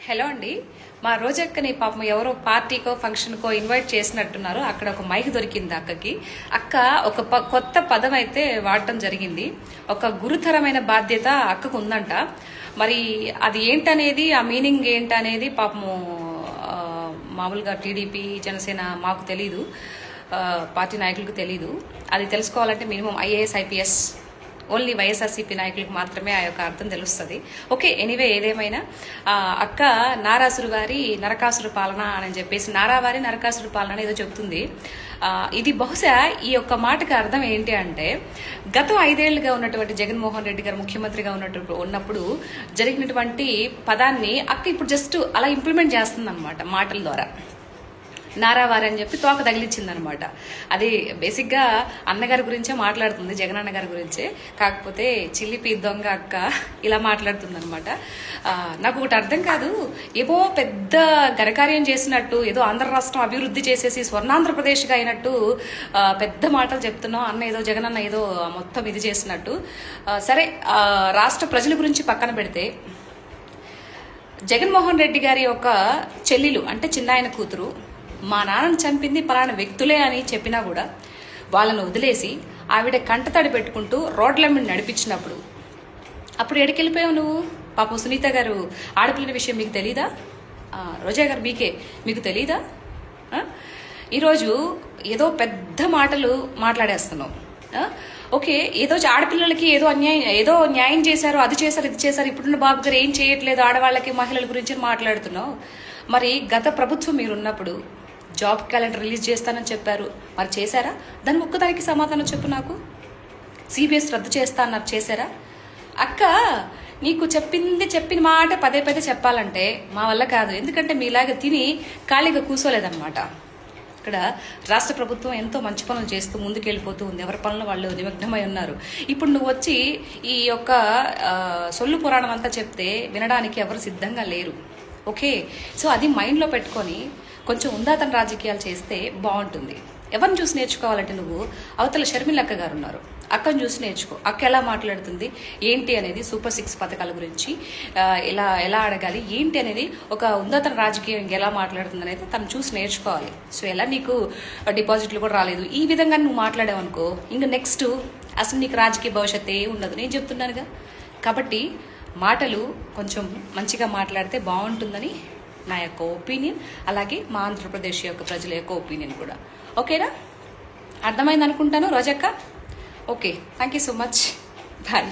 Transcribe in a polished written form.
Hello అండి, మా రోజక్కని పాపం ఎవరో పార్టీకో ఫంక్షన్కో ఇన్వైట్ చేసినట్టున్నారు. అక్కడ ఒక మైక్ దొరికింది అక్కకి. అక్క ఒక కొత్త పదం అయితే వాడటం జరిగింది. ఒక గురుతరమైన బాధ్యత అక్కకు ఉందంట. మరి అది ఏంటనేది, ఆ మీనింగ్ ఏంటనేది పాపము మామూలుగా టీడీపీ జనసేన మాకు తెలీదు, పార్టీ నాయకులకు తెలీదు. అది తెలుసుకోవాలంటే minimum IAS IPS only YSRCP నాయకులకు మాత్రమే ఆ యొక్క అర్థం తెలుస్తుంది. ఓకే, ఎనీవే ఏదేమైనా అక్క నారాసురు గారి నరకాసురు పాలన అని చెప్పేసి నారావారి నరకాసురు పాలన ఏదో చెప్తుంది. ఇది బహుశా ఈ యొక్క మాటకి అర్థం ఏంటి అంటే, గతం 5 ఏళ్లుగా ఉన్నటువంటి జగన్మోహన్ రెడ్డి గారు ముఖ్యమంత్రిగా ఉన్నప్పుడు జరిగినటువంటి పదాన్ని అక్క ఇప్పుడు జస్ట్ అలా ఇంప్లిమెంట్ చేస్తుంది అనమాట మాటల ద్వారా. నారావారి అని చెప్పి తోక తగిలిచ్చింది అనమాట. అది బేసిక్గా అన్నగారి గురించే మాట్లాడుతుంది, జగన్ అన్న గారి గురించే. కాకపోతే చిల్లిపి దొంగ అక్క ఇలా మాట్లాడుతుంది అనమాట. నాకు ఒకటి అర్థం కాదు, ఏమో పెద్ద ఘనకార్యం చేసినట్టు, ఏదో ఆంధ్ర రాష్ట్రం అభివృద్ధి చేసేసి స్వర్ణాంధ్రప్రదేశ్గా అయినట్టు పెద్ద మాటలు చెప్తున్నావు. అన్న ఏదో జగన్ అన్న ఏదో మొత్తం ఇది చేసినట్టు. సరే, రాష్ట్ర ప్రజల గురించి పక్కన పెడితే, జగన్మోహన్ రెడ్డి గారి యొక్క చెల్లెలు అంటే చిన్నాయన కూతురు మా నాన్నను చంపింది పలానా వ్యక్తులే అని చెప్పినా కూడా వాళ్ళను వదిలేసి ఆవిడ కంటతడి పెట్టుకుంటూ రోడ్ల మీద నడిపించినప్పుడు అప్పుడు ఎడికెళ్ళిపోయావు నువ్వు? పాపం సునీత గారు ఆడపిల్లని విషయం మీకు తెలీదా? రోజా గారు మీకు తెలీదా? ఈరోజు ఏదో పెద్ద మాటలు మాట్లాడేస్తున్నావు. ఓకే, ఏదో ఆడపిల్లలకి ఏదో న్యాయం చేశారు, అది చేశారు, ఇది చేశారు, ఇప్పుడున్న బాబు గారు ఏం చేయట్లేదు ఆడవాళ్ళకి మహిళల గురించి మాట్లాడుతున్నావు. మరి గత ప్రభుత్వం మీరున్నప్పుడు జాబ్ క్యాలెండర్ రిలీజ్ చేస్తానని చెప్పారు, మరి చేశారా? దాని ఒక్కదానికి సమాధానం చెప్పు నాకు. సిబిఎస్ రద్దు చేస్తా అన్నారు, చేశారా? అక్క నీకు చెప్పిన మాట పదే చెప్పాలంటే మా వల్ల కాదు. ఎందుకంటే మీలాగా తిని ఖాళీగా కూర్చోలేదన్నమాట. ఇక్కడ రాష్ట్ర ప్రభుత్వం ఎంతో మంచి పనులు చేస్తూ ముందుకెళ్ళిపోతూ ఉంది, ఎవరి పనులు వాళ్ళు నిమగ్నమై ఉన్నారు. ఇప్పుడు నువ్వు వచ్చి ఈ యొక్క సొల్లు పురాణం అంతా చెప్తే వినడానికి ఎవరు సిద్ధంగా లేరు. ఓకే, సో అది మైండ్లో పెట్టుకొని కొంచెం ఉందాతన రాజకీయాలు చేస్తే బాగుంటుంది. ఎవరిని చూసి నేర్చుకోవాలంటే నువ్వు అవతల షర్మిల అక్క గారు ఉన్నారు, అక్కను చూసి నేర్చుకో. అక్క ఎలా మాట్లాడుతుంది ఏంటి అనేది, సూపర్ 6 పథకాల గురించి ఎలా అడగాలి ఏంటి అనేది, ఒక ఉందాతన రాజకీయం ఎలా మాట్లాడుతుంది అనేది తను చూసి నేర్చుకోవాలి. సో ఎలా నీకు డిపాజిట్లు కూడా రాలేదు, ఈ విధంగా నువ్వు మాట్లాడావు అనుకో, ఇంకా నెక్స్ట్ అసలు నీకు రాజకీయ భవిష్యత్తు ఉండదు. నేను చెప్తున్నానుగా. కాబట్టి మాటలు కొంచెం మంచిగా మాట్లాడితే బాగుంటుందని నా యొక్క ఒపీనియన్, అలాగే మా ఆంధ్రప్రదేశ్ యొక్క ప్రజల యొక్క ఒపీనియన్ కూడా. ఓకేనా? అర్థమైంది అనుకుంటాను రోజక్క. Okay, thank you so much. Bye.